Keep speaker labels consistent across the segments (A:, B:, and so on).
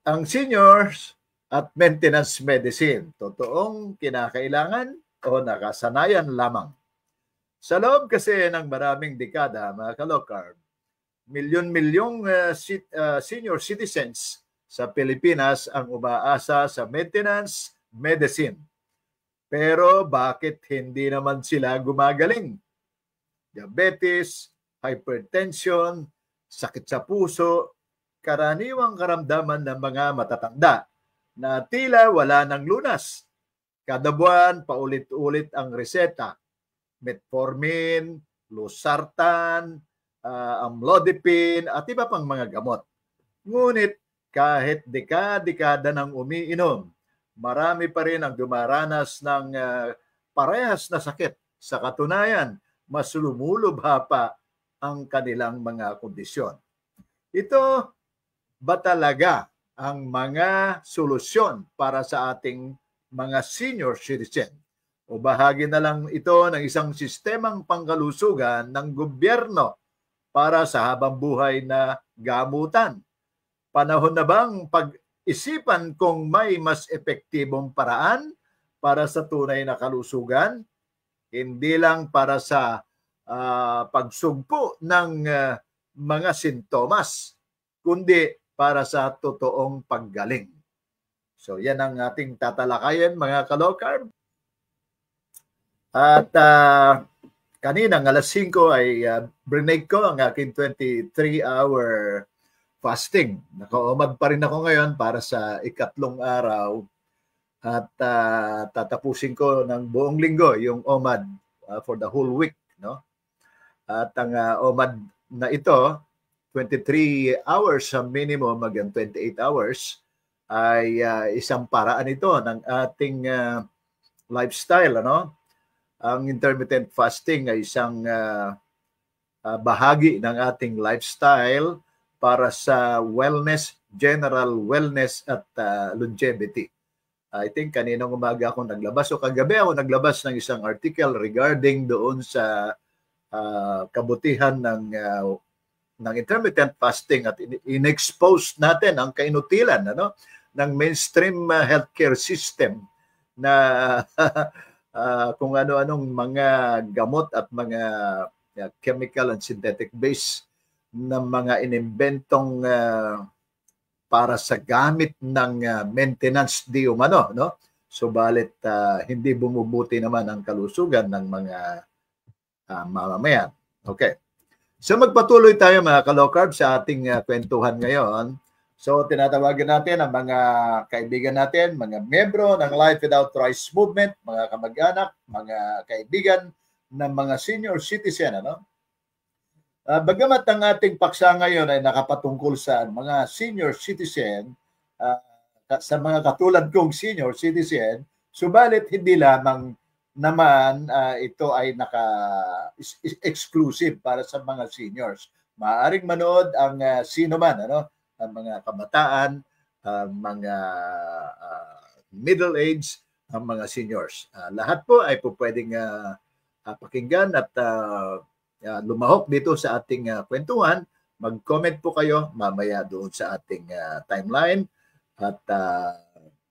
A: ang seniors at maintenance medicine, totoong kinakailangan o nakasanayan lamang? Sa loob kasi ng maraming dekada, mga ka-Locarb, milyon-milyong senior citizens sa Pilipinas ang umaasa sa maintenance medicine. Pero bakit hindi naman sila gumagaling? Diabetes, hypertension, sakit sa puso, karaniwang karamdaman ng mga matatanda na tila wala ng lunas. Kada buwan, paulit-ulit ang reseta. Metformin, losartan, amlodipine, at iba pang mga gamot. Ngunit kahit dekada nang umiinom, marami pa rin ang dumaranas ng parehas na sakit. Sa katunayan, mas lumulubha pa ang kanilang mga kondisyon. Ito ba talaga ang mga solusyon para sa ating mga senior citizen? O bahagi na lang ito ng isang sistemang pangkalusugan ng gobyerno para sa habang buhay na gamutan? Panahon na bang pag-isipan kung may mas epektibong paraan para sa tunay na kalusugan? Hindi lang para sa pagsugpo ng mga sintomas, kundi para sa totoong paggaling. So yan ang ating tatalakayan, mga ka-Locarb. At kaninang alas 5 ay brinake ko ang aking 23-hour fasting. Nakaumag pa rin ako ngayon para sa ikatlong araw at tatapusin ko ng buong linggo yung OMAD for the whole week, no? At ang OMAD na ito, 23 hours sa minimum hanggang 28 hours ay isang paraan ito ng ating lifestyle, ano? Ang intermittent fasting ay isang bahagi ng ating lifestyle para sa wellness, general wellness at longevity. I think kaninang umaga ako naglabas o kagabi ako naglabas ng isang article regarding doon sa kabutihan ng intermittent fasting at in-expose natin ang kainutilan ng mainstream healthcare system na kung ano-anong mga gamot at mga chemical and synthetic base ng mga inimbentong para sa gamit ng maintenance di umano, no? Subalit hindi bumubuti naman ang kalusugan ng mga mamamayan. Okay. So magpatuloy tayo, mga ka-Locarb, sa ating kwentuhan ngayon. So tinatawagan natin ang mga kaibigan natin, mga miyembro ng Life Without Rice Movement, mga kamag-anak, mga kaibigan ng mga senior citizen, ano? Bagamat ang ating paksa ngayon ay nakapatungkol sa mga senior citizen, sa mga katulad kong senior citizen, subalit hindi lamang naman ito ay exclusive para sa mga seniors. Maaaring manood ang sino man, ano, ang mga kabataan, mga middle age, ang mga seniors. Lahat po ay po pwedeng pakinggan at lumahok dito sa ating kwentuhan. Mag-comment po kayo mamaya doon sa ating timeline. At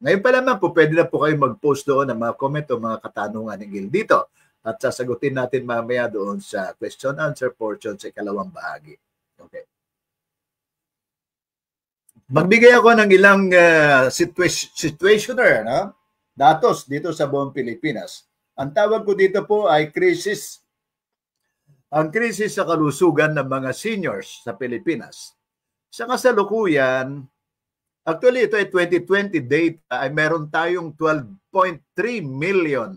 A: ngayon pa lamang po, pwede na po kayo mag-post doon ng mga comment o mga katanungan hinggil dito. At sasagutin natin mamaya doon sa question-answer portion sa ikalawang bahagi. Okay. Magbigay ako ng ilang situationer, no? Datos dito sa buong Pilipinas. Ang tawag ko dito po ay crisis. Ang krisis sa kalusugan ng mga seniors sa Pilipinas. Sa kasalukuyan, actually ito ay 2020 data, ay meron tayong 12.3 million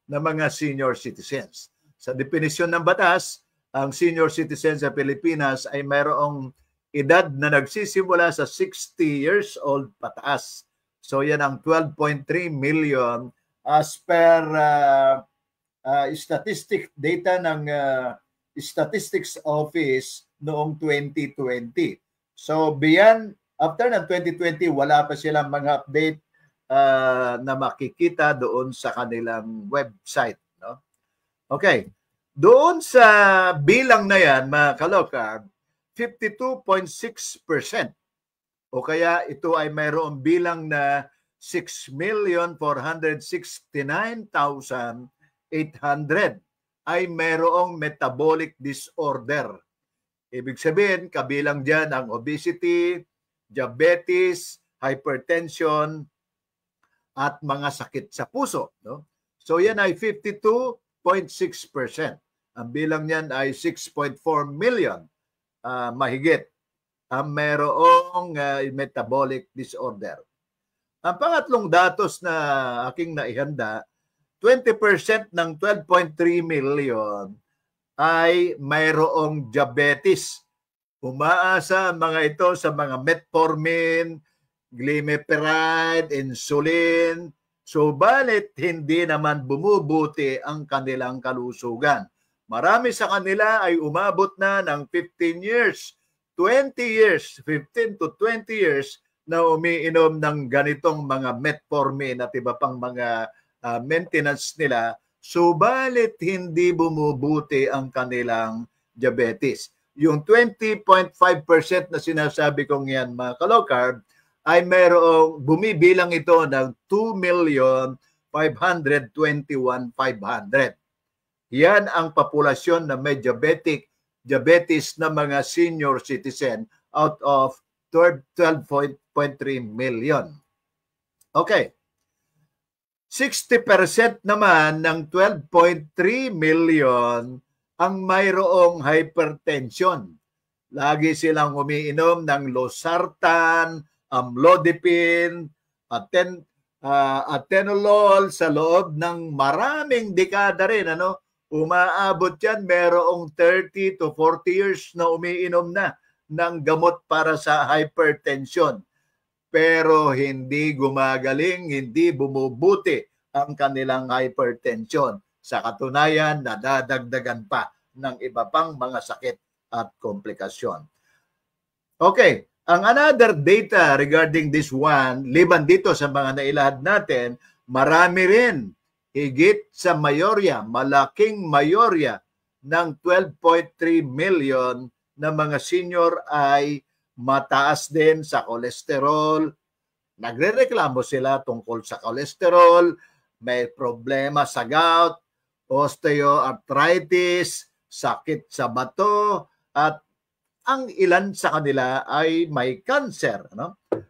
A: na mga senior citizens. Sa definisyon ng batas, ang senior citizen sa Pilipinas ay mayroong edad na nagsisimula sa 60 years old pataas. So yan ang 12.3 million as per statistic data ng Statistics Office noong 2020. So beyond, after ng 2020, wala pa silang mga update na makikita doon sa kanilang website. No? Okay. Doon sa bilang na yan, mga ka-Locarb, 52.6% o kaya ito ay mayroong bilang na 6,469,800 ay mayroong metabolic disorder. Ibig sabihin, kabilang dyan ang obesity, diabetes, hypertension, at mga sakit sa puso. No? So yan ay 52.6%. Ang bilang niyan ay 6.4 million mahigit ang mayroong metabolic disorder. Ang pangatlong datos na aking naihanda, 20% ng 12.3 million ay mayroong diabetes. Umaasa ang mga ito sa mga metformin, glimepiride, insulin. Subalit hindi naman bumubuti ang kanilang kalusugan. Marami sa kanila ay umabot na ng 15 years, 20 years, 15 to 20 years na umiinom ng ganitong mga metformin at iba pang mga maintenance nila. Subalit hindi bumubuti ang kanilang diabetes. Yung 20.5% na sinasabi kong yan, mga ka-low carb, ay mayroong bumibilang ito ng 2,521,500. Yan ang populasyon na may diabetes na mga senior citizen out of 12.3 million. Okay. 60% naman ng 12.3 million ang mayroong hypertension. Lagi silang umiinom ng losartan, amlodipine, atenolol sa loob ng maraming dekada rin. Umaabot yan, mayroong 30 to 40 years na umiinom na ng gamot para sa hypertension. Pero hindi gumagaling, hindi bumubuti ang kanilang hypertension. Sa katunayan, nadadagdagan pa ng iba pang mga sakit at komplikasyon. Okay, ang another data regarding this one, liban dito sa mga nailahad natin, marami rin, higit sa mayorya, malaking mayorya ng 12.3 million na mga senior ay mataas din sa kolesterol. Nagrereklamo sila tungkol sa kolesterol, may problema sa gout, osteoarthritis, sakit sa bato, at ang ilan sa kanila ay may cancer,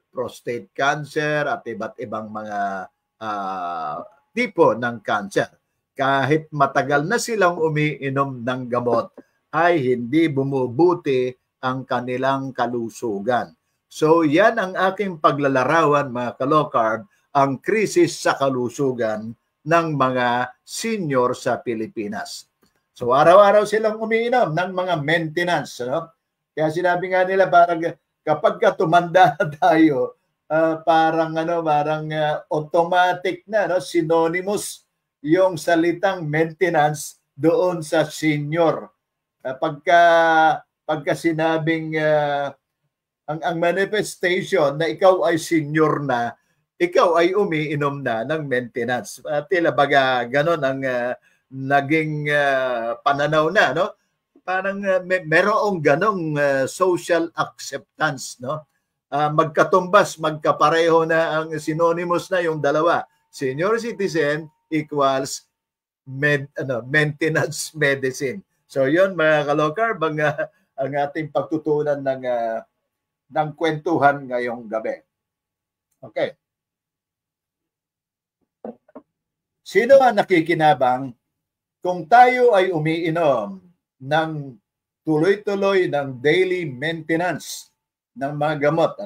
A: prostate cancer at iba't ibang mga tipo ng cancer. Kahit matagal na silang umiinom ng gamot, ay hindi bumubuti ang kanilang kalusugan. So yan ang aking paglalarawan, mga ka-low carb, ang krisis sa kalusugan ng mga senior sa Pilipinas. So araw-araw silang umiinom ng mga maintenance. Kaya sinabi nga nila parang kapag tumanda na tayo, parang automatic na, synonymous yung salitang maintenance doon sa senior. Pagka sinabing ang manifestation na ikaw ay senior na, ikaw ay umiinom na ng maintenance. Tila baga ganon ang naging pananaw na, parang merong ganong social acceptance, magkatumbas, magkapareho na ang synonymous na yung dalawa. Senior citizen equals maintenance medicine. So yun, mga ka-low carb, ang ating pagtutunan ng kwentuhan ngayong gabi. Okay. Sino ang nakikinabang kung tayo ay umiinom ng tuloy-tuloy ng daily maintenance ng mga gamot,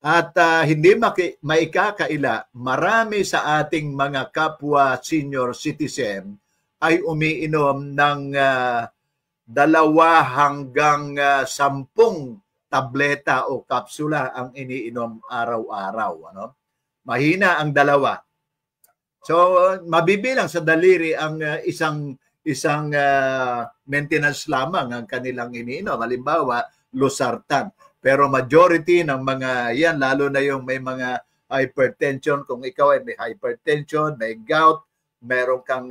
A: At hindi maikakaila, marami sa ating mga kapwa senior citizen ay umiinom ng 2 hanggang 10 tableta o kapsula ang iniinom araw-araw. Mahina ang 2. So mabibilang sa daliri ang isang maintenance lamang ang kanilang iniinom. Halimbawa, losartan. Pero majority ng mga yan, lalo na yung may mga hypertension, kung ikaw ay may hypertension, may gout, meron kang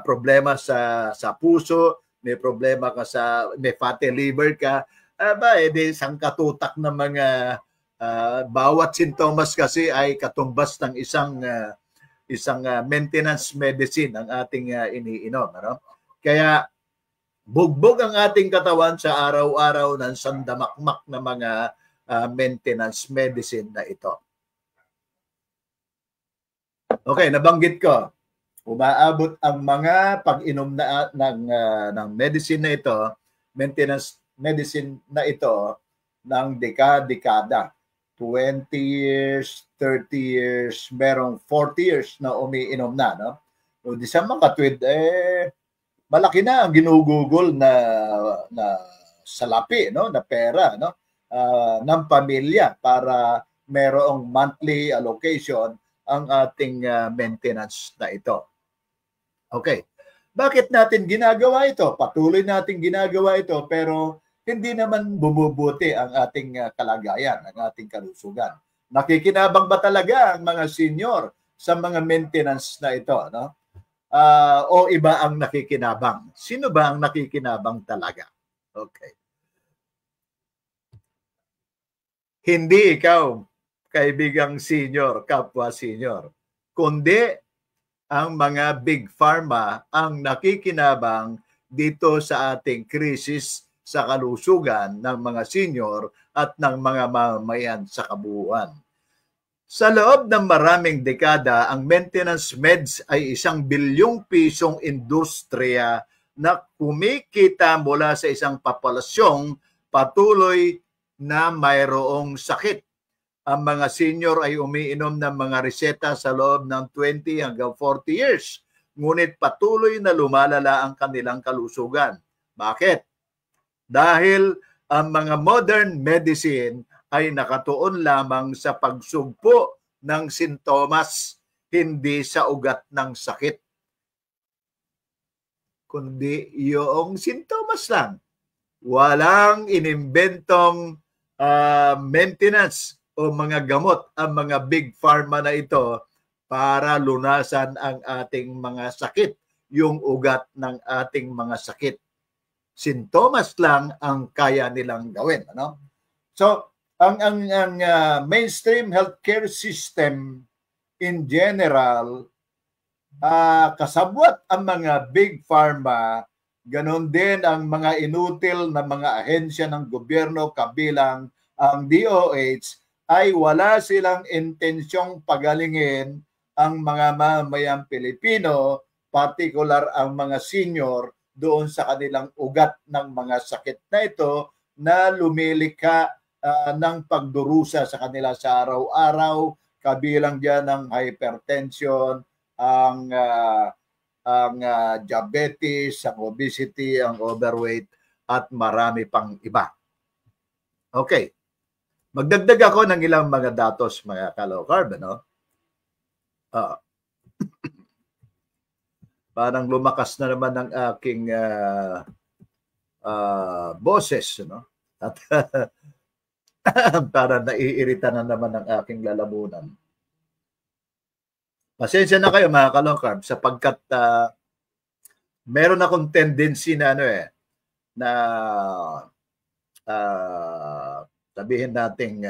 A: problema sa puso, may problema ka may fatty liver ka, Aba, di sangkatutak ng mga bawat sintomas kasi ay katumbas ng isang maintenance medicine ang ating iniinom. Ano? Kaya bugbog ang ating katawan sa araw-araw ng sandamakmak na mga maintenance medicine na ito. Okay, nabanggit ko. Umaabot ang mga pag-inom ng medicine na ito, maintenance medicine na ito, ng dekada. 20 years, 30 years, merong 40 years na umiinom na. No? O di sa mga katwid, malaki na ang ginugugol na salapi, no? Na pera, no? Ng pamilya para merong monthly allocation ang ating maintenance na ito. Okay. Bakit natin ginagawa ito? Patuloy natin ginagawa ito pero hindi naman bumubuti ang ating kalagayan, ang ating kalusugan. Nakikinabang ba talaga ang mga senior sa mga maintenance na ito? No? O iba ang nakikinabang? Sino ba ang nakikinabang talaga? Okay. Hindi ikaw, kaibigang senior, kapwa senior, kundi ang mga big pharma ang nakikinabang dito sa ating krisis sa kalusugan ng mga senior at ng mga mamamayan sa kabuuan. Sa loob ng maraming dekada, ang maintenance meds ay 1 bilyong pisong industriya na kumikita mula sa isang populasyong patuloy na mayroong sakit. Ang mga senior ay umiinom ng mga reseta sa loob ng 20 hanggang 40 years. Ngunit patuloy na lumalala ang kanilang kalusugan. Bakit? Dahil ang mga modern medicine ay nakatuon lamang sa pagsugpo ng sintomas, hindi sa ugat ng sakit. Kundi yung sintomas lang. Walang inimbentong maintenance o mga gamot ang mga big pharma na ito para lunasan ang ating mga sakit, yung ugat ng ating mga sakit. Sintomas lang ang kaya nilang gawin. Ano? So, ang mainstream healthcare system in general, kasabwat ang mga big pharma, ganon din ang mga inutil na mga ahensya ng gobyerno kabilang ang DOH, ay wala silang intensyong pagalingin ang mga mamamayang Pilipino, particular ang mga senior, doon sa kanilang ugat ng mga sakit na ito na lumilikha ng pagdurusa sa kanila sa araw-araw, kabilang dyan ang hypertension, ang diabetes, ang obesity, ang overweight, at marami pang iba. Okay. Magdagdag ako ng ilang mga datos, mga ka-low-carb, no? Parang lumakas na naman ang aking boses, no? At para naiirita na naman ang aking lalamunan. Pasensya na kayo, mga ka-low-carb, sapagkat meron akong tendency na sabihin natin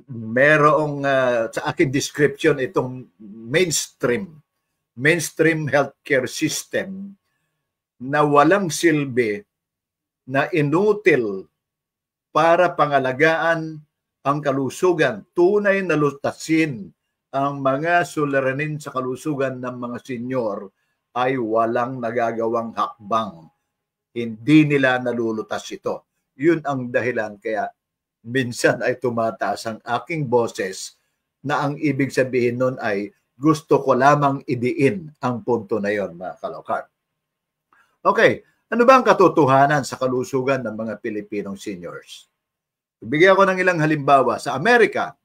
A: merong sa aking description itong mainstream healthcare system na walang silbi, na inutil para pangalagaan ang kalusugan, tunay na lutasin ang mga suliranin sa kalusugan ng mga senyor, ay walang nagagawang hakbang. Hindi nila nalulutas ito. Yun ang dahilan kaya minsan ay tumataas ang aking boses, na ang ibig sabihin nun ay gusto ko lamang idiin ang punto na yon, mga ka-low-carb. Okay, ano ba ang katotohanan sa kalusugan ng mga Pilipinong seniors? Bigyan ko ng ilang halimbawa. Sa Amerika,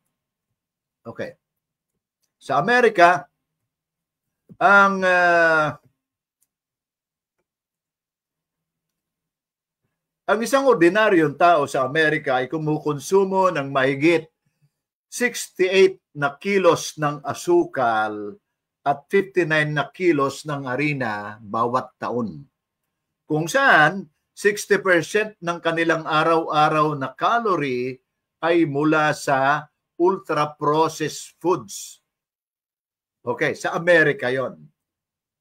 A: okay, sa Amerika, ang isang ordinaryong tao sa Amerika ay kumukonsumo ng mahigit 68 na kilos ng asukal at 59 na kilos ng harina bawat taon. Kung saan 60% ng kanilang araw-araw na calorie ay mula sa ultra-processed foods. Okay, sa Amerika yon.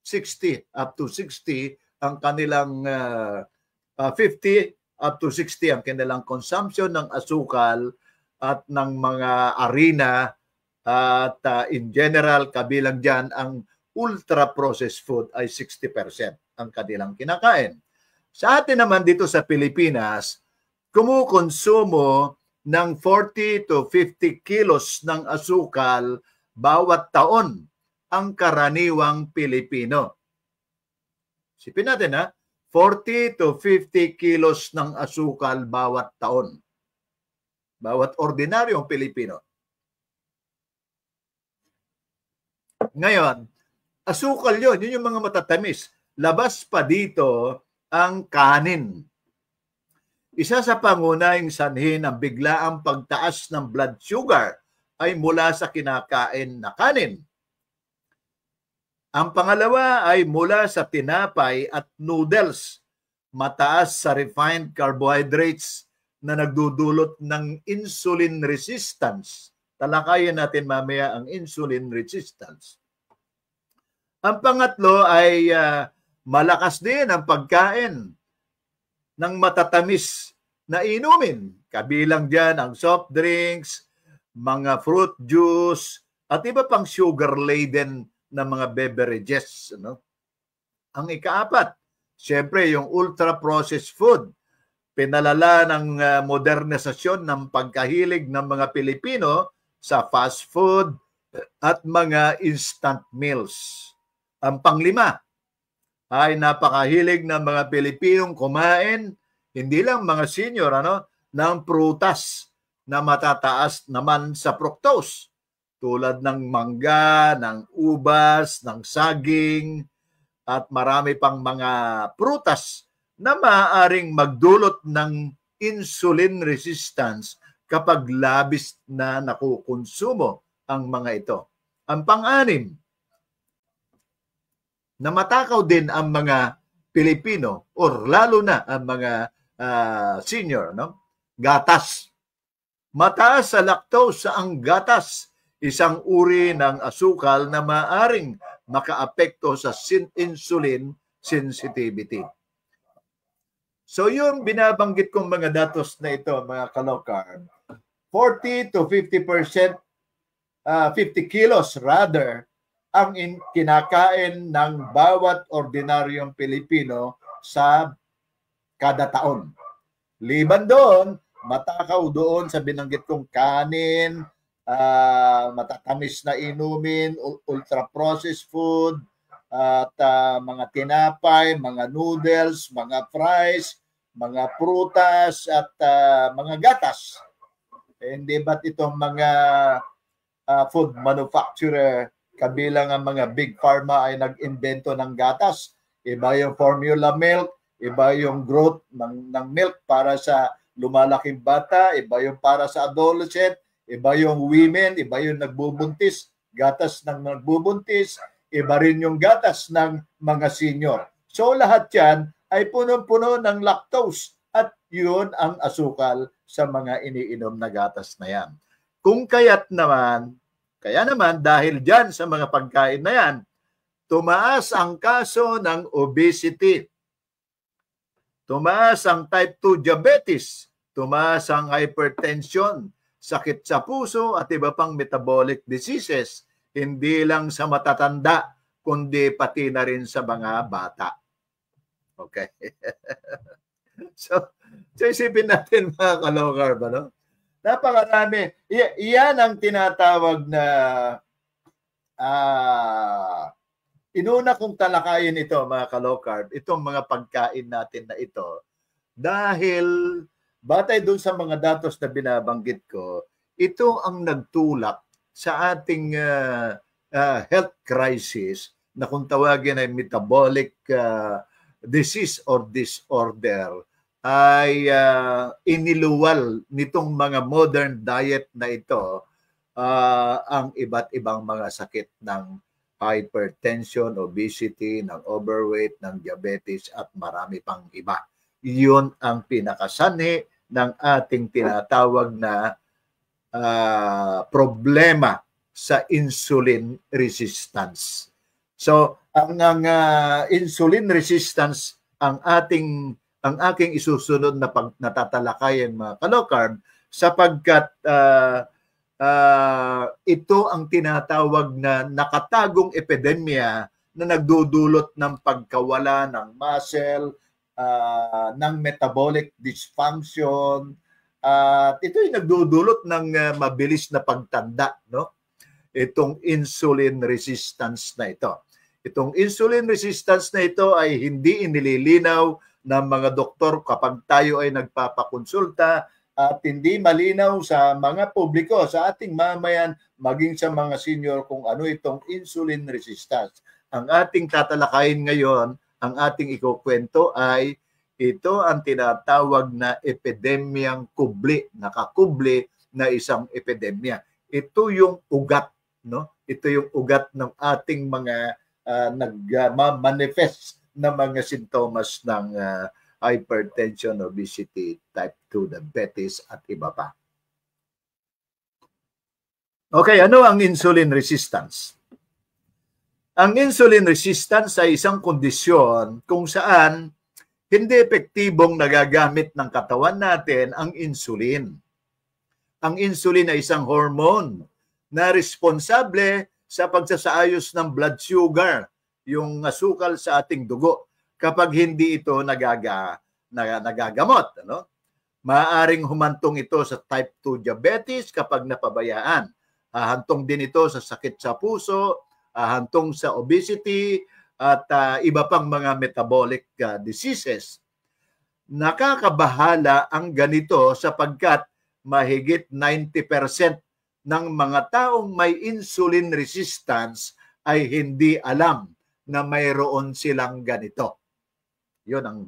A: 60 up to 60 ang kanilang 50 up to 60 ang kanilang consumption ng asukal at ng mga harina at in general kabilang dyan ang ultra-processed food ay 60% ang kanilang kinakain. Sa atin naman dito sa Pilipinas, kumukonsumo ng 40 to 50 kilos ng asukal bawat taon ang karaniwang Pilipino. Sipin natin 40 to 50 kilos ng asukal bawat taon. Bawat ordinaryong Pilipino. Ngayon, asukal yun yung mga matatamis. Labas pa dito ang kanin. Isa sa pangunahing sanhi ng biglaang pagtaas ng blood sugar ay mula sa kinakain na kanin. Ang pangalawa ay mula sa tinapay at noodles. Mataas sa refined carbohydrates na nagdudulot ng insulin resistance. Talakayin natin mamaya ang insulin resistance. Ang pangatlo ay malakas din ang pagkain ng matatamis na inumin. Kabilang dyan ang soft drinks, mga fruit juice, at iba pang sugar-laden na mga beverages. Ang ikaapat, siyempre yung ultra-processed food. Pinalala ng modernisasyon ng pagkahilig ng mga Pilipino sa fast food at mga instant meals. Ang panglima ay napakahilig ng mga Pilipinong kumain, hindi lang mga senior, ng prutas na matataas naman sa fructose. Tulad ng mangga, ng ubas, ng saging, at marami pang mga prutas na maaaring magdulot ng insulin resistance kapag labis na nakukonsumo ang mga ito. Ang pang-anim, na matakaw din ang mga Pilipino or lalo na ang mga senior, gatas. Mataas sa lactose ang gatas, isang uri ng asukal na maaring makaapekto sa insulin sensitivity. So yung binabanggit kong mga datos na ito, mga ka-low-carb, 40 to 50%, 50 kilos rather, ang kinakain ng bawat ordinaryong Pilipino sa kada taon. Liban doon, matakaw doon sa binanggit kong kanin, matatamis na inumin, ultra-processed food, at mga tinapay, mga noodles, mga fries, mga prutas, at mga gatas. Hindi ba't itong mga food manufacturer, kabilang ang mga big pharma ay nag-invento ng gatas? Iba yung formula milk, iba yung growth ng milk para sa lumalaking bata, iba yung para sa adolescent, iba yung women, iba yung nagbubuntis, gatas ng nagbubuntis, iba rin yung gatas ng mga senior. So lahat yan ay punong-puno ng lactose at yun ang asukal sa mga iniinom na gatas na yan. Kaya naman dahil dyan sa mga pagkain na yan, tumaas ang kaso ng obesity, tumaas ang type 2 diabetes, tumaas ang hypertension, sakit sa puso at iba pang metabolic diseases, hindi lang sa matatanda, kundi pati na rin sa mga bata. Okay? So isipin natin mga ka-low-carb, napakarami. Iyan ang tinatawag na inuna kong talakayin ito, mga ka-low-carb, itong mga pagkain natin na ito. Dahil batay doon sa mga datos na binabanggit ko, ito ang nagtulak sa ating health crisis na kung tawagin ay metabolic disease or disorder, ay iniluwal nitong mga modern diet na ito ang iba't ibang mga sakit ng hypertension, obesity, ng overweight, ng diabetes at marami pang iba. Yun ang pinakasanhi ng ating tinatawag na problema sa insulin resistance. So, ang insulin resistance ang aking isusunod na natatalakayan, mga ka-low-carb, sapagkat ito ang tinatawag na nakatagong epidemya na nagdudulot ng pagkawala ng muscle, ng metabolic dysfunction, at ito'y nagdudulot ng mabilis na pagtanda, no? Itong insulin resistance na ito. Itong insulin resistance na ito ay hindi inililinaw ng mga doktor kapag tayo ay nagpapakonsulta, at hindi malinaw sa mga publiko, sa ating mamayan, maging sa mga senior kung ano itong insulin resistance. Ang ating tatalakayin ngayon, ang ating ikukwento ay ito ang tinatawag na epidemyang kubli, nakakubli na isang epidemya. Ito yung ugat, no? Ito yung ugat ng ating mga nag-manifest na mga sintomas ng hypertension, obesity, type 2 diabetes at iba pa. Okay, ano ang insulin resistance? Ang insulin resistance ay isang kondisyon kung saan hindi epektibong nagagamit ng katawan natin ang insulin. Ang insulin ay isang hormone na responsable sa pagsasaayos ng blood sugar, yung asukal sa ating dugo, kapag hindi ito nagagamot. Ano? Maaaring humantong ito sa type 2 diabetes kapag napabayaan. Hahantong din ito sa sakit sa puso, hahantong sa obesity, at iba pang mga metabolic diseases. Nakakabahala ang ganito sapagkat mahigit 90% ng mga taong may insulin resistance ay hindi alam na mayroon silang ganito. Yun ang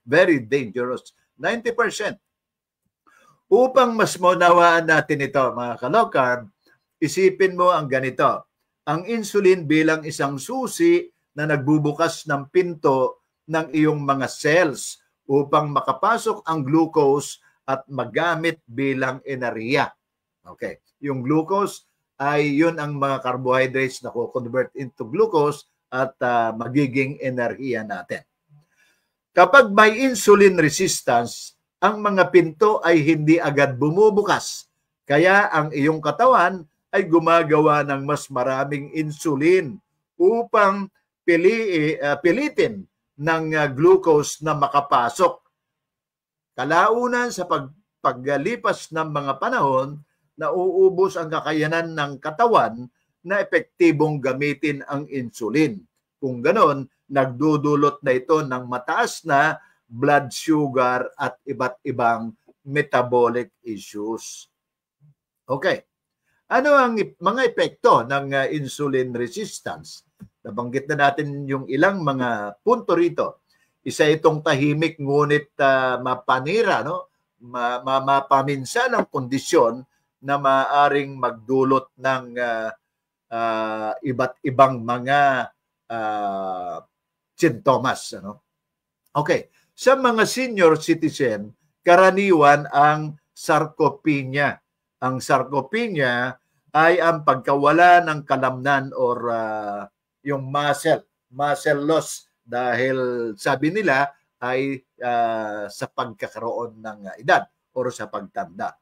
A: very dangerous. 90%. Upang mas maunawaan natin ito, mga ka-low-carb, isipin mo ang ganito. Ang insulin bilang isang susi na nagbubukas ng pinto ng iyong mga cells upang makapasok ang glucose at magamit bilang enerhiya. Okay. Yung glucose ay yun ang mga carbohydrates na ko-convert into glucose at magiging enerhiya natin. Kapag may insulin resistance, ang mga pinto ay hindi agad bumubukas. Kaya ang iyong katawan ay gumagawa ng mas maraming insulin upang pilitin ng glucose na makapasok. Kalaunan sa paglipas ng mga panahon, nauubos ang kakayanan ng katawan na epektibong gamitin ang insulin. Kung ganon, nagdudulot na ito ng mataas na blood sugar at iba't ibang metabolic issues. Okay. Ano ang mga epekto ng insulin resistance? Nabanggit na natin yung ilang mga punto rito. Isa itong tahimik ngunit mapanira, no? Mapaminsan ang kondisyon na maaring magdulot ng iba't ibang mga sintomas. Ano? Okay. Sa mga senior citizen, karaniwan ang sarcopenia. Ang sarcopenia ay ang pagkawala ng kalamnan or yung muscle loss dahil sabi nila ay sa pagkakaroon ng edad or sa pagtanda.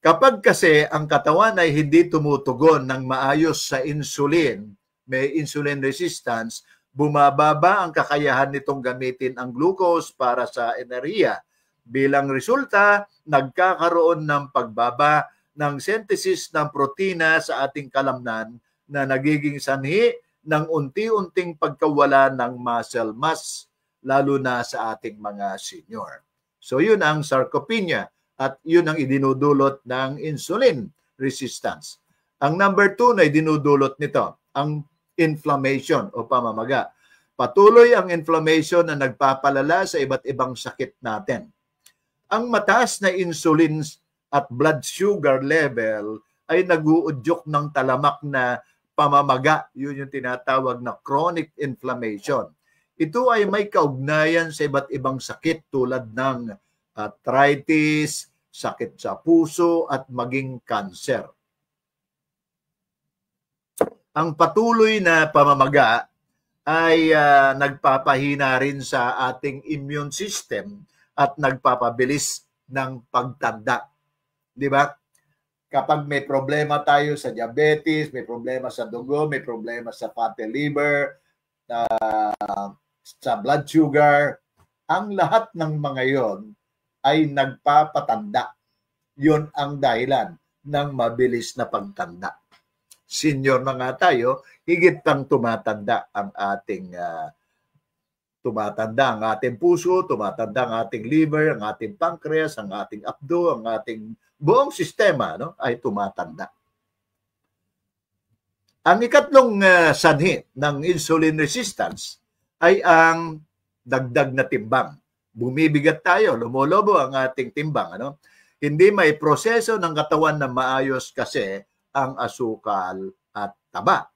A: Kapag kasi ang katawan ay hindi tumutugon ng maayos sa insulin, may insulin resistance, bumababa ang kakayahan nitong gamitin ang glucose para sa enerhiya. Bilang resulta, nagkakaroon ng pagbaba ng synthesis ng protina sa ating kalamnan na nagiging sanhi ng unti-unting pagkawala ng muscle mass, lalo na sa ating mga senior. So yun ang sarcopenia at yun ang idinudulot ng insulin resistance. Ang number 2 na idinudulot nito, ang inflammation o pamamaga. Patuloy ang inflammation na nagpapalala sa iba't ibang sakit natin. Ang mataas na insulin at blood sugar level ay nag-uudyok ng talamak na pamamaga. Yun yung tinatawag na chronic inflammation. ito ay may kaugnayan sa iba't ibang sakit tulad ng arthritis, sakit sa puso at maging cancer. Ang patuloy na pamamaga ay nagpapahina rin sa ating immune system at nagpapabilis ng pagtanda. Di ba? Kapag may problema tayo sa diabetes, may problema sa dugo, may problema sa fatty liver, sa blood sugar, ang lahat ng mga yon ay nagpapatanda. Yun ang dahilan ng mabilis na pagtanda. Senior na nga tayo, higit pang tumatanda ang ating puso, tumatanda ang ating liver, ang ating pancreas, ang ating abdo, ang ating buong sistema, no, ay tumatanda. Ang ikatlong sanhi ng insulin resistance ay ang dagdag na timbang. Bumibigat tayo, lumolobo ang ating timbang. Ano? Hindi may proseso ng katawan na maayos kasi ang asukal at taba.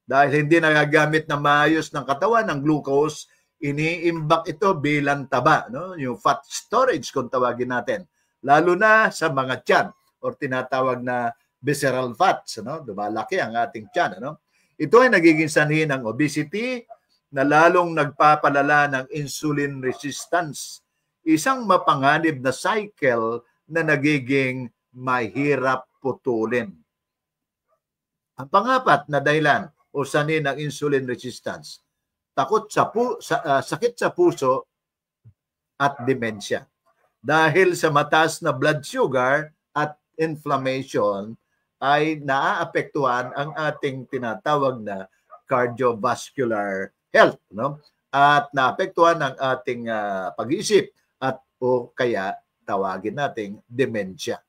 A: Dahil hindi nagagamit na maayos ng katawan ng glucose, iniimbak ito bilang taba, no? Yung fat storage kung tawagin natin. Lalo na sa mga tiyan o tinatawag na visceral fats, no? Dumalaki ang ating tiyan, no? Ito ay nagiging sanhi ng obesity na lalong nagpapalala ng insulin resistance. Isang mapanganib na cycle na nagiging mahirap putulin. Ang pangapat na dahilan o sanhi ng insulin resistance, sakit sa puso at demensya. Dahil sa mataas na blood sugar at inflammation ay naaapektuhan ang ating tinatawag na cardiovascular health, no? At naapektuhan ang ating pag-iisip at o kaya tawagin nating dementia.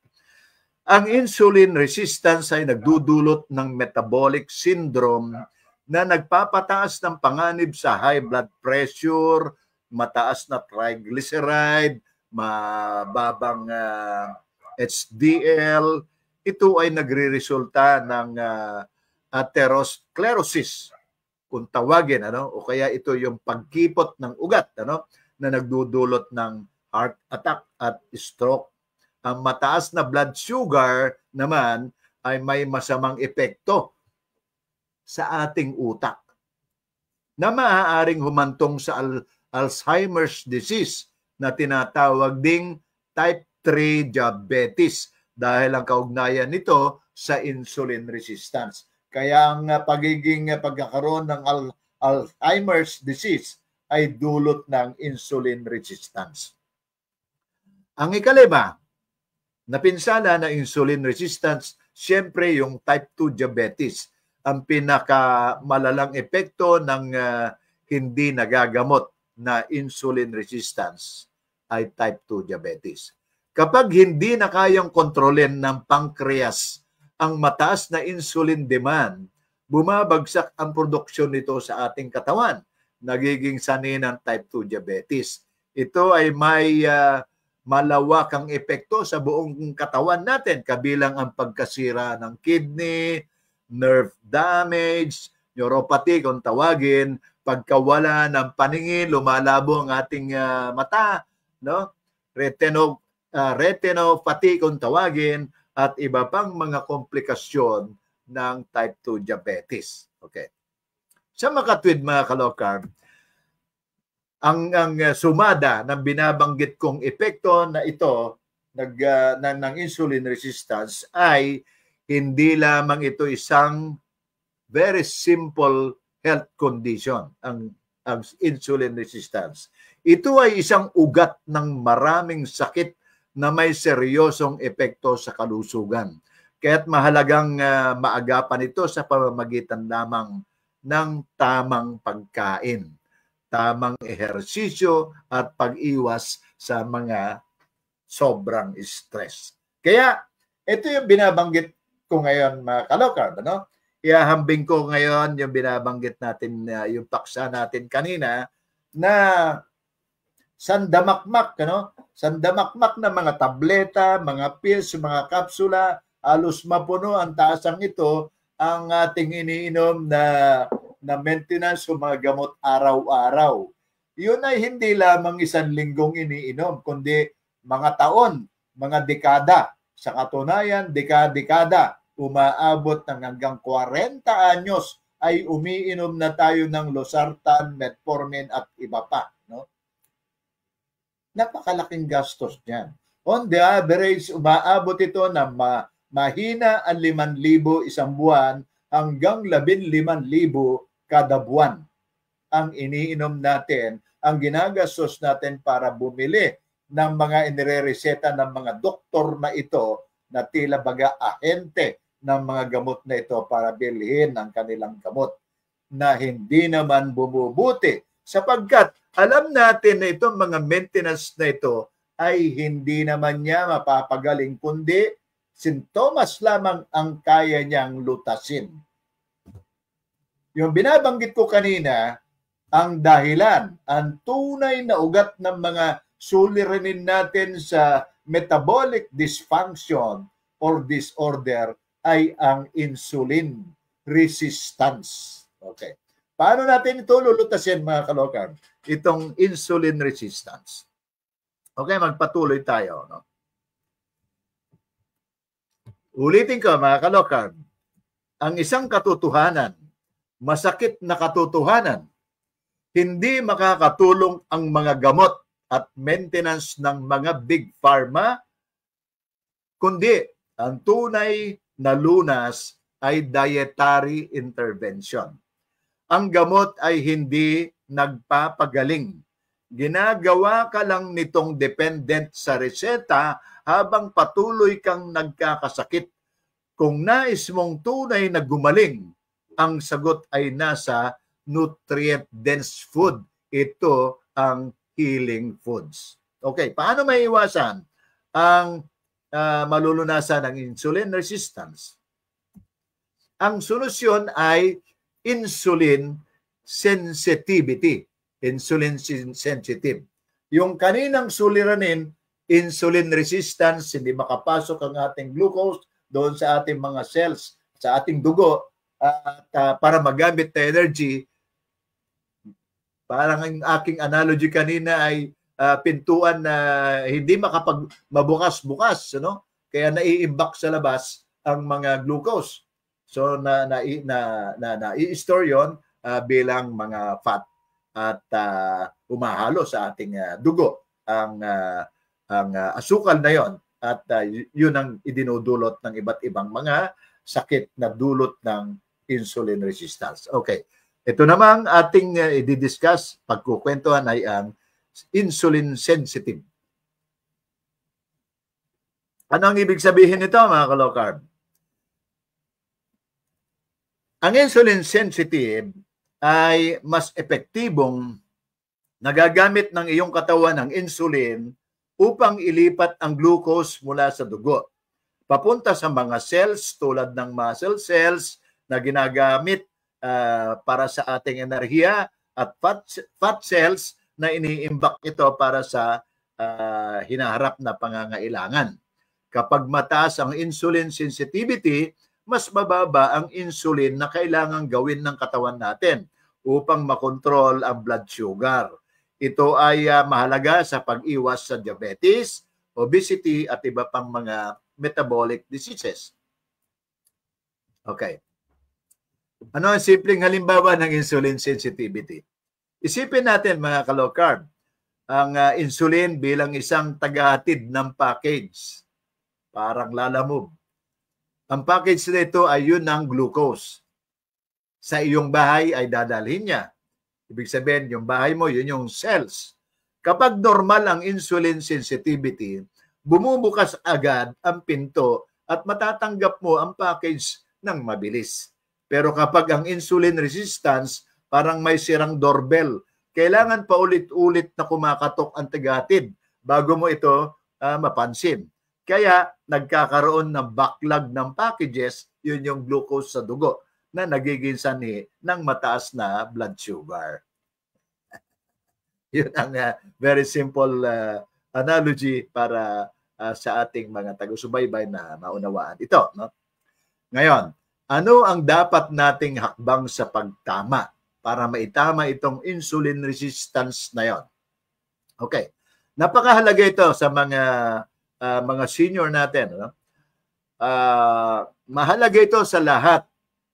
A: Ang insulin resistance ay nagdudulot ng metabolic syndrome na nagpapataas ng panganib sa high blood pressure, mataas na triglyceride, mababang HDL. Ito ay nagre-resulta ng atherosclerosis, kung tawagin, ano, o kaya ito yung pagkipot ng ugat, ano, na nagdudulot ng heart attack at stroke. Ang mataas na blood sugar naman ay may masamang epekto sa ating utak na maaaring humantong sa Alzheimer's disease na tinatawag ding type 3 diabetes dahil ang kaugnayan nito sa insulin resistance. Kaya ang pagkakaroon ng Alzheimer's disease ay dulot ng insulin resistance. Ang ikalima, napinsala na insulin resistance, siyempre yung type 2 diabetes. Ang pinakamalalang epekto ng hindi nagagamot na insulin resistance ay type 2 diabetes. Kapag hindi na kayang kontrolin ng pancreas ang mataas na insulin demand, bumabagsak ang produksyon nito sa ating katawan. Nagiging sanhi ng type 2 diabetes. Ito ay may malawakang epekto sa buong katawan natin, kabilang ang pagkasira ng kidney, nerve damage, neuropathy kung tawagin, pagkawala ng paningin, lumalabo ang ating mata, no? Retinopathy kung tawagin, at iba pang mga komplikasyon ng type 2 diabetes. Okay. Sa makatwid mga ka-low-carb, ang sumada ng binabanggit kong epekto na ito ng insulin resistance ay hindi lamang ito isang very simple health condition, ang insulin resistance. Ito ay isang ugat ng maraming sakit na may seryosong epekto sa kalusugan. Kaya't mahalagang maagapan ito sa pamamagitan lamang ng tamang pagkain, tamang ehersisyo at pag-iwas sa mga sobrang stress. Kaya ito yung binabanggit ko ngayon mga ka-low-carb, ano? Ihahambing ko ngayon yung binabanggit natin, yung paksa natin kanina na sandamakmak, ano? Sandamakmak na mga tableta, mga pills, mga kapsula, halos mapuno ang taasang ito ang ating iniinom na maintenance o mga gamot araw-araw. yun ay hindi lamang 1 linggong iniinom, kundi mga taon, mga dekada. Sa katunayan, dekada, umaabot ng hanggang 40 anyos ay umiinom na tayo ng losartan, metformin at iba pa. No? Napakalaking gastos niyan. On the average, umaabot ito na mahina ang 5,000 isang buwan hanggang 15,000 kada buwan ang iniinom natin, ang ginagastos natin para bumili ng mga inirereseta ng mga doktor na ito na tila baga ahente ng mga gamot na ito para bilhin ang kanilang gamot na hindi naman bumubuti sapagkat alam natin na itong mga maintenance na ito ay hindi naman niya mapapagaling kundi sintomas lamang ang kaya niyang lutasin. Yung binabanggit ko kanina, ang dahilan, ang tunay na ugat ng mga suliranin natin sa metabolic dysfunction or disorder ay ang insulin resistance. Okay. Paano natin ito lulutasin, mga kalokar? Itong insulin resistance. Okay, magpatuloy tayo. No? Ulitin ko, mga kalokar, ang isang katotohanan, masakit na katotohanan, hindi makakatulong ang mga gamot at maintenance ng mga big pharma, kundi ang tunay na lunas ay dietary intervention. Ang gamot ay hindi nagpapagaling. Ginagawa ka lang nitong dependent sa reseta habang patuloy kang nagkakasakit. Kung nais mong tunay na gumaling, ang sagot ay nasa nutrient-dense food. Ito ang healing foods. Okay, paano maiiwasan ang malulunasan ng insulin resistance? Ang solusyon ay insulin sensitivity. Insulin sensitive. Yung kaninang suliranin, insulin resistance, hindi makapasok ang ating glucose doon sa ating mga cells, sa ating dugo, at para magamit na energy. Parang ang aking analogy kanina ay pintuan na hindi mabukas-bukas, no? Kaya naiimbak sa labas ang mga glucose. So na-i-store yon bilang mga fat at umahalo sa ating dugo ang asukal na yon at yun ang idinudulot ng iba't ibang mga sakit na dulot ng insulin resistance. Okay. Ito namang ating i-discuss, pagkukwentuhan ay ang insulin sensitive. Ano ang ibig sabihin nito, mga kalokarb? Ang insulin sensitive ay mas epektibong nagagamit ng iyong katawan ng insulin upang ilipat ang glucose mula sa dugo papunta sa mga cells tulad ng muscle cells na ginagamit para sa ating enerhiya at fat cells na iniimbak ito para sa hinaharap na pangangailangan. Kapag mataas ang insulin sensitivity, mas mababa ang insulin na kailangang gawin ng katawan natin upang makontrol ang blood sugar. Ito ay mahalaga sa pag-iwas sa diabetes, obesity at iba pang mga metabolic diseases. Okay. Ano ang simpleng halimbawa ng insulin sensitivity? Isipin natin, mga kalokarb, ang insulin bilang isang tagahatid ng package. Parang lalamove. Ang package nito ay yun ng glucose. Sa iyong bahay ay dadalhin niya. Ibig sabihin, yung bahay mo, yun yung cells. Kapag normal ang insulin sensitivity, bumubukas agad ang pinto at matatanggap mo ang package ng mabilis. Pero kapag ang insulin resistance, parang may sirang doorbell. Kailangan pa ulit-ulit na kumakatok ang tagahatid bago mo ito mapansin. Kaya nagkakaroon ng backlog ng packages, yun yung glucose sa dugo na nagiging sanhi ng mataas na blood sugar. Yun ang very simple analogy para sa ating mga taga-subaybay na maunawaan ito. No? Ngayon, ano ang dapat nating hakbang sa pagtama para maitama itong insulin resistance na yon. Okay. Napakahalaga ito sa mga senior natin. No? Mahalaga ito sa lahat,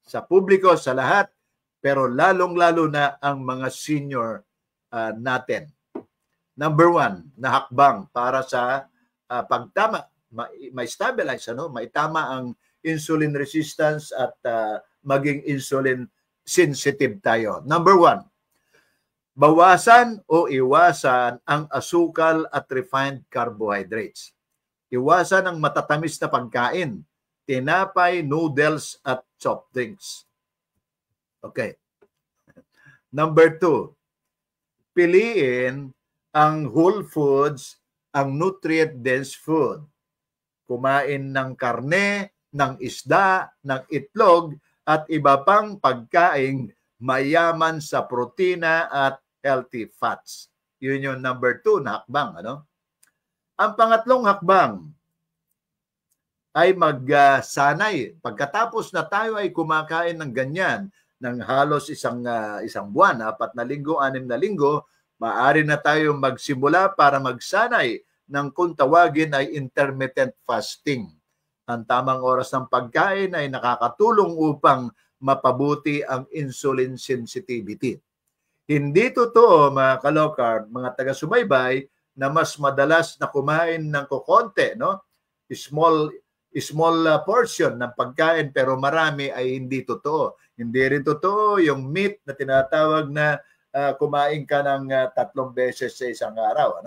A: sa publiko, sa lahat, pero lalong-lalo na ang mga senior natin. Number 1 na hakbang para sa pagtama, ma-stabilize, maitama ang insulin resistance at maging insulin sensitive tayo. Number 1, bawasan o iwasan ang asukal at refined carbohydrates. Iwasan ang matatamis na pagkain, tinapay, noodles at soft drinks. Okay. Number 2, piliin ang whole foods, ang nutrient-dense food. Kumain ng karne, ng isda, ng itlog, at iba pang pagkain mayaman sa protina at healthy fats. Yun yung number 2 na hakbang. Ang pangatlong hakbang ay magsanay. Pagkatapos na tayo ay kumakain ng ganyan, ng halos isang buwan, 4 na linggo, 6 na linggo, maaari na tayo magsimula para magsanay ng kung tawagin ay intermittent fasting. Ang tamang oras ng pagkain ay nakakatulong upang mapabuti ang insulin sensitivity. Hindi totoo, mga ka-low carb, mga taga-subaybay, na mas madalas na kumain ng kukonte, small portion ng pagkain pero marami, ay hindi totoo. Hindi rin totoo yung meat na tinatawag na kumain ka ng 3 beses sa isang araw.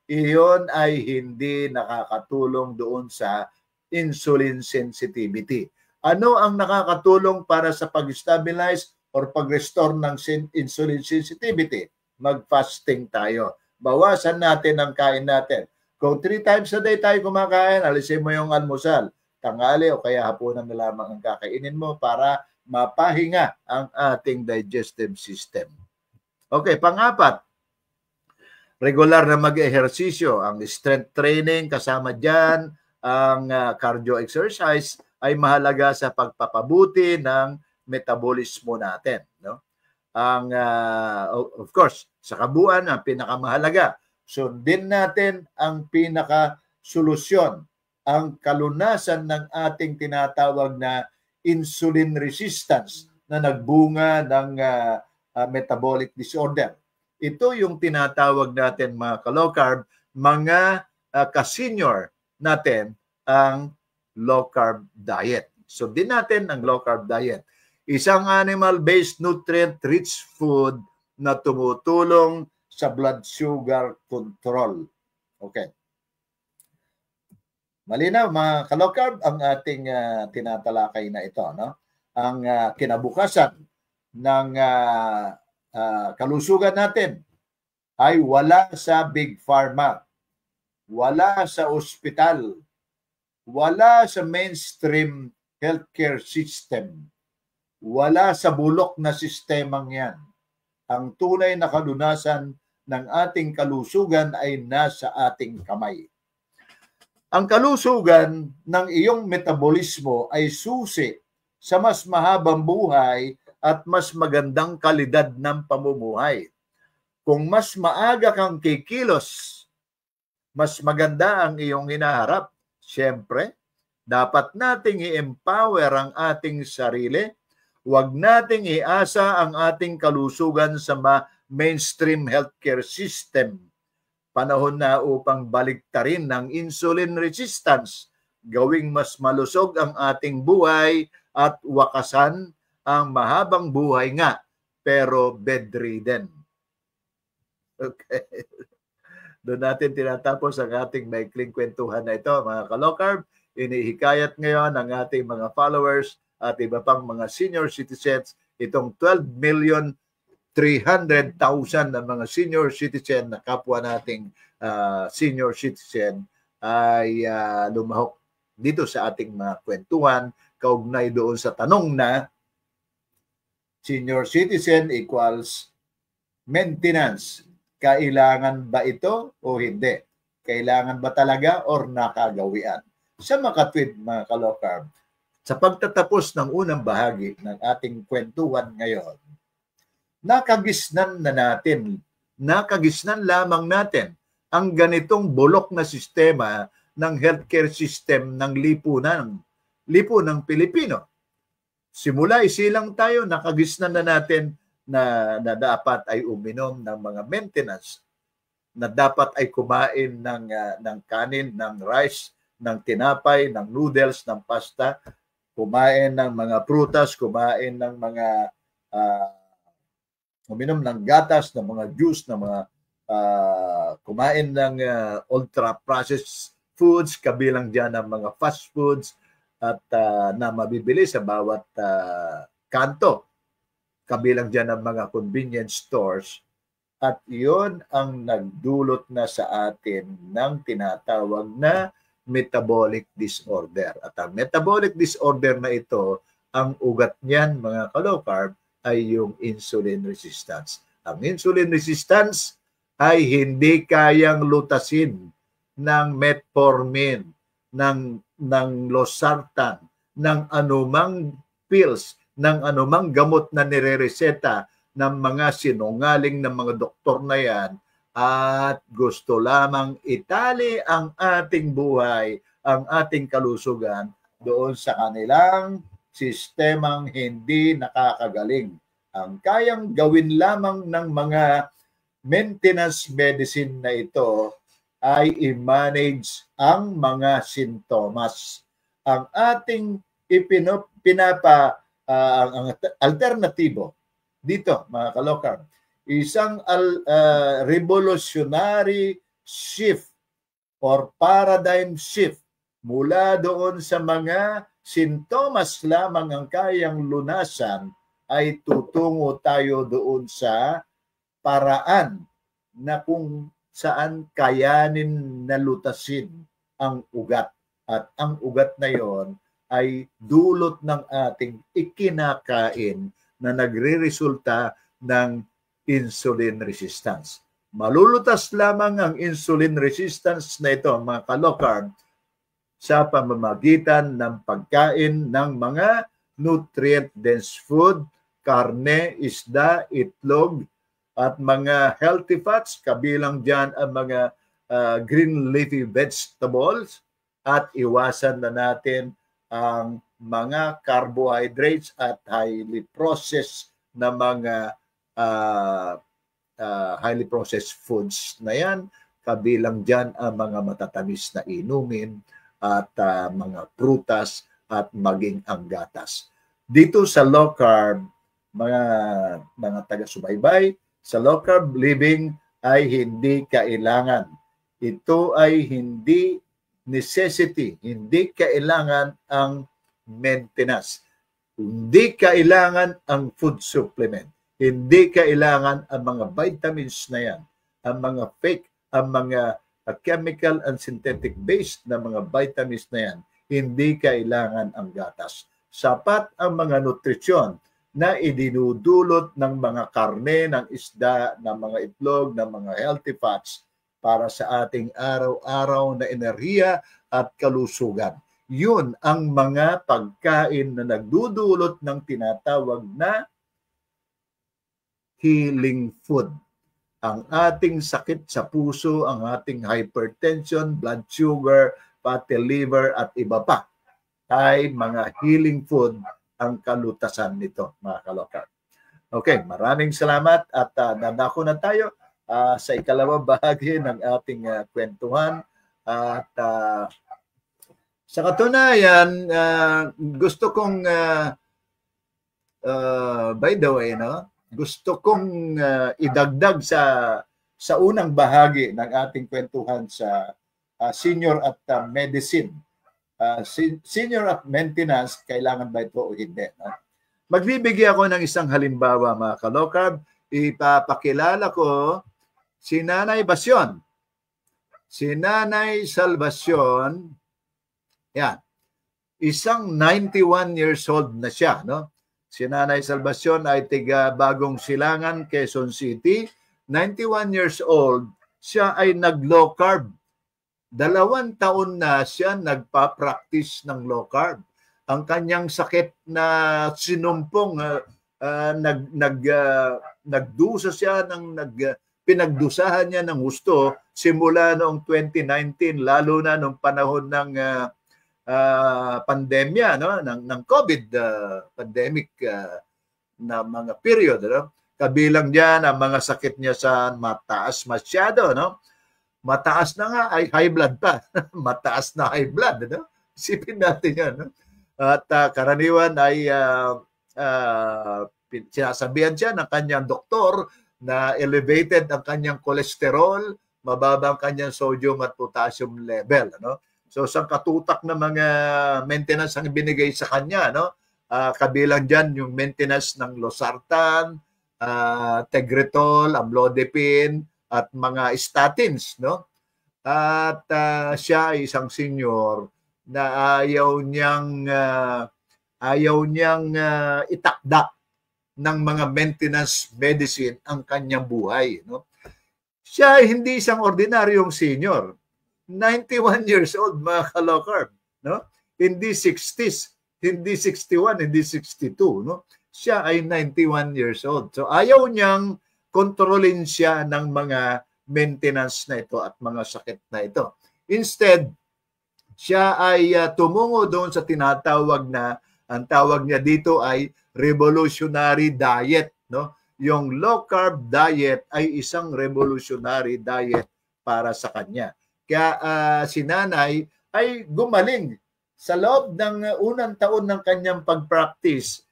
A: Iyon ay hindi nakakatulong doon sa insulin sensitivity. Ano ang nakakatulong para sa pag-stabilize or pag-restore ng insulin sensitivity? Mag-fasting tayo. Bawasan natin ang kain natin. Kung 3 times a day tayo kumakain, alisin mo yung almusal, tanghali o kaya hapunan na lamang ang kakainin mo para mapahinga ang ating digestive system. Okay, pang-4, regular na mag-ehersisyo. Ang strength training, kasama dyan ang cardio exercise, ay mahalaga sa pagpapabuti ng metabolismo natin. Of course, sa kabuuan, ang pinakamahalaga, sundin natin ang pinakasolusyon, ang kalunasan ng ating tinatawag na insulin resistance na nagbunga ng metabolic disorder. Ito yung tinatawag natin, mga ka-low carb, mga ka-senior natin, ang low carb diet. So din natin ang low carb diet. Isang animal-based nutrient-rich food na tumutulong sa blood sugar control. Okay. Malinaw, mga ka-low carb, ang ating tinatalakay na ito. Ang kinabukasan ng kalusugan natin ay wala sa big pharma, wala sa ospital, wala sa mainstream healthcare system, wala sa bulok na sistemang yan. Ang tunay na kalunasan ng ating kalusugan ay nasa ating kamay. Ang kalusugan ng iyong metabolismo ay susi sa mas mahabang buhay at mas magandang kalidad ng pamumuhay. Kung mas maaga kang kikilos, mas maganda ang iyong hinaharap. Siyempre, dapat nating i-empower ang ating sarili. Huwag nating iasa ang ating kalusugan sa mainstream healthcare system. Panahon na upang baliktarin ng insulin resistance, gawing mas malusog ang ating buhay at wakasan ang mahabang buhay nga, pero bedridden. Okay. Doon natin tinatapos ang ating maikling kwentuhan na ito, mga ka-low carb. Inihikayat ngayon ng ating mga followers at iba pang mga senior citizens, itong 12,300,000 na mga senior citizen na kapwa nating senior citizen ay lumahok dito sa ating mga kwentuhan, kaugnay doon sa tanong na senior citizen equals maintenance. Kailangan ba ito o hindi? Kailangan ba talaga or nakagawian? Sa makatwid, mga ka-low carb, sa pagtatapos ng unang bahagi ng ating kwentuhan ngayon, nakagisnan na natin, nakagisnan lamang natin ang ganitong bulok na sistema ng healthcare system ng lipunang Pilipino. Simula isilang tayo, nakagisnan na natin na dapat ay uminom ng mga maintenance, na dapat ay kumain ng kanin, ng rice, ng tinapay, ng noodles, ng pasta, kumain ng mga prutas, kumain ng mga uminom ng gatas, ng mga juice, ng mga kumain ng ultra-processed foods, kabilang dyan ng mga fast foods at na mabibili sa bawat kanto, kabilang dyan ng mga convenience stores. At iyon ang nagdulot na sa atin ng tinatawag na metabolic disorder. At ang metabolic disorder na ito, ang ugat niyan, mga ka-low carb, ay yung insulin resistance. Ang insulin resistance ay hindi kayang lutasin ng metformin, ng losartan, ng anumang pills, ng anumang gamot na nirereseta ng mga sinungaling ng mga doktor na yan, at gusto lamang itali ang ating buhay, ang ating kalusugan doon sa kanilang sistemang hindi nakakagaling. Ang kayang gawin lamang ng mga maintenance medicine na ito ay i-manage ang mga sintomas. Ang ating ang alternatibo dito, mga ka-low-carb, isang revolutionary shift or paradigm shift mula doon sa mga sintomas lamang ang kayang lunasan, ay tutungo tayo doon sa paraan na kung saan kayanin na lutasin ang ugat. At ang ugat na yon ay dulot ng ating ikinakain na nagre-resulta ng insulin resistance. Malulutas lamang ang insulin resistance na ito, mga ka-low carb, sa pamamagitan ng pagkain ng mga nutrient-dense food, karne, isda, itlog, at mga healthy fats, kabilang dyan ang mga green leafy vegetables, at iwasan na natin ang mga carbohydrates at highly processed na mga highly processed foods na yan, kabilang dyan ang mga matatamis na inumin at mga prutas at maging ang gatas. Dito sa low carb, mga taga-subaybay, sa low carb living ay hindi kailangan. Ito ay hindi necessity, hindi kailangan ang maintenance. Hindi kailangan ang food supplement. Hindi kailangan ang mga vitamins na yan, ang mga fake, ang mga chemical and synthetic based na mga vitamins na yan. Hindi kailangan ang gatas. Sapat ang mga nutrisyon na idinudulot ng mga karne, ng isda, ng mga itlog, ng mga healthy fats para sa ating araw-araw na enerhiya at kalusugan. Yun ang mga pagkain na nagdudulot ng tinatawag na healing food. Ang ating sakit sa puso, ang ating hypertension, blood sugar, fatty liver at iba pa ay mga healing food ang kalutasan nito, mga ka-low-carb. Okay, maraming salamat at nadako na tayo sa ikalawang bahagi ng ating kwentuhan. At sa katunayan, gusto kong, by the way, gusto kong idagdag sa unang bahagi ng ating kwentuhan sa senior at medicine. Senior at maintenance, kailangan ba ito o hindi? Magbibigay ako ng isang halimbawa, mga ka-low carb. Ipapakilala ko si Nanay Basyon. Si Nanay Salvacion, yan, isang 91 years old na siya, no? Si Nanay Salvacion ay tiga Bagong Silangan, Quezon City. 91 years old, siya ay nag-low carb. 2 taon na siya nagpa-practice ng low carb. Ang kanyang sakit na sinumpong nagdusa siya pinagdusahan niya ng gusto simula noong 2019, lalo na nung panahon ng pandemya, no, ng COVID pandemic na mga period, no? Kabilang diyan ang mga sakit niya sa mataas masyado, no? Mataas na nga ay high blood pa. Mataas na high blood, no? Isipin natin 'yan, no? At karaniwan ay sinasabihan siya ng kanyang doktor na elevated ang kanyang cholesterol, mababa ang kanyang sodium at potassium level, no? So sa katutak na mga maintenance ang binigay sa kanya, no? Kabilang diyan yung maintenance ng losartan, Tegretol, amlodipine at mga statins, no? At siya ay isang senior na ayaw niyang itakda ng mga maintenance medicine ang kanyang buhay, no? Siya ay hindi isang ordinaryong senior. 91 years old, mga ka-low-carb, no? Hindi 60s, hindi 61, hindi 62, no? Siya ay 91 years old. So ayaw niyang kontrolin siya ng mga maintenance na ito at mga sakit na ito. Instead, siya ay tumungo doon sa tinatawag na, ang tawag niya dito ay revolutionary diet, no? Yung low carb diet ay isang revolutionary diet para sa kanya. Kaya si nanay ay gumaling sa loob ng unang taon ng kanyang pag-practice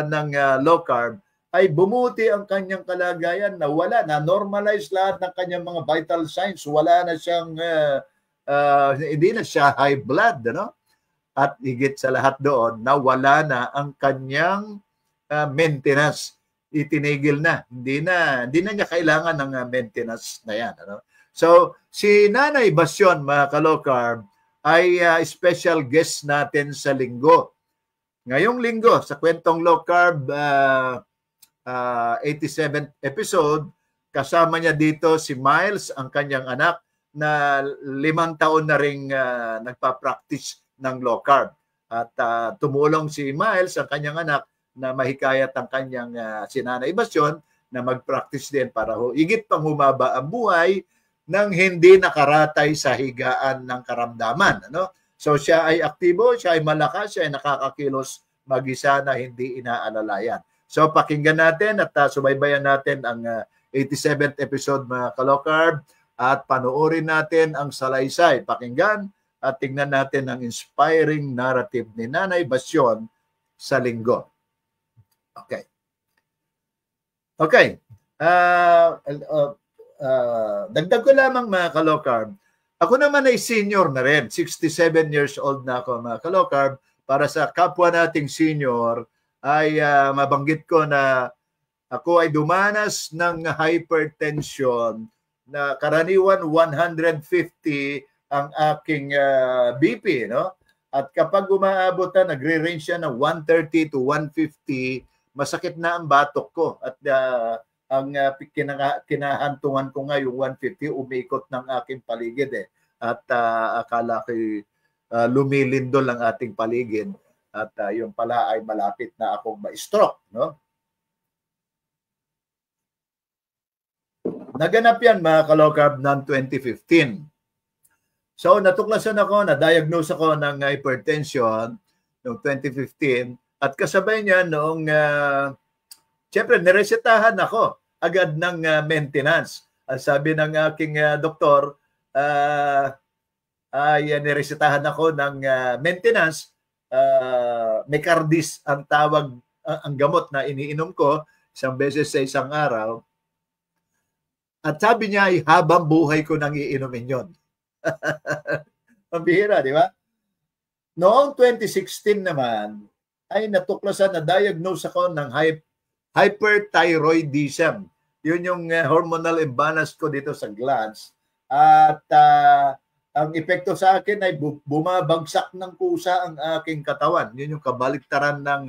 A: ng low carb, ay bumuti ang kanyang kalagayan, na wala na normalize lahat ng kanyang mga vital signs, wala na siyang hindi na siya high blood, no? At higit sa lahat doon, nawala na ang kanyang maintenance. Itinigil na. Hindi na niya kailangan ng maintenance na yan, ano? So si Nanay Basyon, mga ka-low carb, ay special guest natin sa linggo. Ngayong linggo, sa Kwentong Low Carb 87th episode, kasama niya dito si Miles, ang kanyang anak, na 5 taon na ring nagpa-practice ng low carb. At tumulong si Miles, ang kanyang anak, na mahikayat ang kanyang si Nanay Basyon na mag-practice din para higit pang humaba ang buhay nang hindi nakaratay sa higaan ng karamdaman, ano? So siya ay aktibo, siya ay malakas, siya ay nakakakilos mag-isa na hindi inaalalayan. So pakinggan natin at subaybayan natin ang 87th episode, mga ka-low carb, at panoorin natin ang salaysay. Pakinggan at tingnan natin ang inspiring narrative ni Nanay Basyon sa linggo. Okay. Okay. Dagdag ko lamang, mga ka-low carb. Ako naman ay senior na rin. 67 years old na ako, mga ka-low carb. Para sa kapwa nating senior, ay mabanggit ko na ako ay dumanas ng hypertension na karaniwan 150 ang aking BP, no? At kapag umaabot na, nagre-range siya ng 130 to 150, masakit na ang batok ko. At ang kinahantungan ko nga yung 150, umikot ng aking paligid eh. At akala ko lumilindol ang ating paligid. At yung pala ay malapit na akong ma-stroke, no? Naganap yan, mga ka-low carb, ng 2015. So natuklasan ako, na-diagnose ako ng hypertension noong 2015, at kasabay niya noong siyempre niresetahan ako agad ng maintenance. Ang sabi ng aking doktor, ay niresetahan ako ng maintenance, Mecardis ang tawag, ang gamot na iniinom ko 1 beses sa isang araw. At sabi niya ay habang buhay ko nang iinumin yon. Ang bihira, di ba? Noong 2016 naman, ay natuklasan, na diagnose ako ng hyperthyroidism. Yun yung hormonal imbalance ko dito sa glands. At ang epekto sa akin ay bumabagsak ng kusa ang aking katawan. Yun yung kabaliktaran ng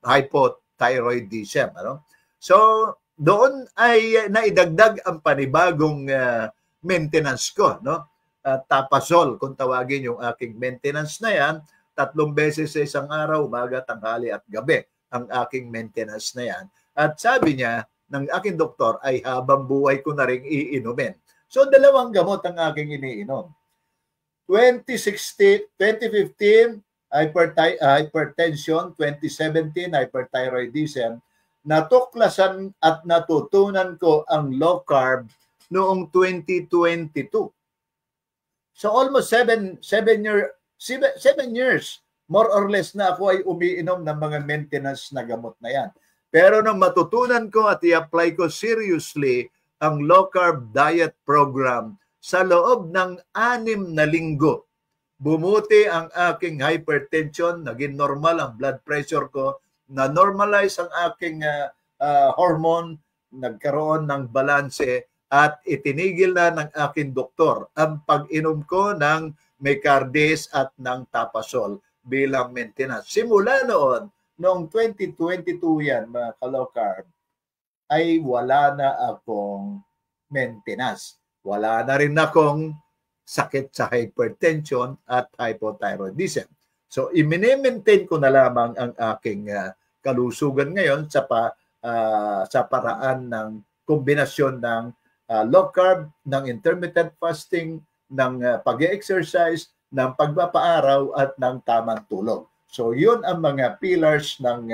A: hypothyroidism. Ano? So, doon ay naidagdag ang panibagong maintenance ko, no? Tapasol, kung tawagin yung aking maintenance na yan, 3 beses sa isang araw, umaga, tanghali at gabi, ang aking maintenance na yan. At sabi niya, ng aking doktor ay habang buhay ko na rin iinumin. So, dalawang gamot ang aking iniinom. 2015, hypertension, 2017, hyperthyroidism. Natuklasan at natutunan ko ang low carb noong 2022. So almost 7 years, more or less na ako ay umiinom ng mga maintenance na gamot na yan. Pero nung matutunan ko at i-apply ko seriously ang low carb diet program, sa loob ng 6 na linggo, bumuti ang aking hypertension, naging normal ang blood pressure ko, na-normalize ang aking hormone, nagkaroon ng balanse, at itinigil na ng aking doktor ang pag-inom ko ng Mecardis at ng Tapasol bilang maintenance. Simula noong 2022 yan, mga ka-low carb, ay wala na akong maintenance. Wala na rin akong sakit sa hypertension at hypothyroidism. So, i-maintain ko na lamang ang aking kalusugan ngayon sa paraan ng kombinasyon ng low carb, ng intermittent fasting, ng pag-exercise, ng pagpapaaraw at ng tamang tulog. So, yun ang mga pillars ng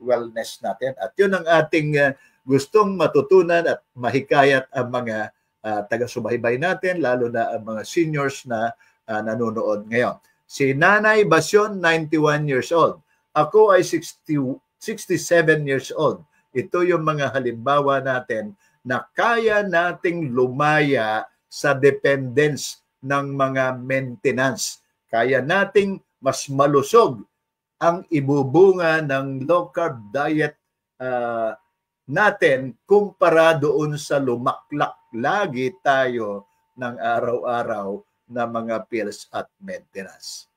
A: wellness natin. At yun ang ating gustong matutunan at mahikayat ang mga taga-subaybay natin, lalo na ang mga seniors na nanonood ngayon. Si Nanay Basyon, 91 years old. Ako ay 67 years old. Ito yung mga halimbawa natin na kaya nating lumaya sa dependence ng mga maintenance. Kaya nating mas malusog ang ibubunga ng low-carb diet natin kumpara doon sa lumaklak lagi tayo ng araw-araw na mga pills at maintenance.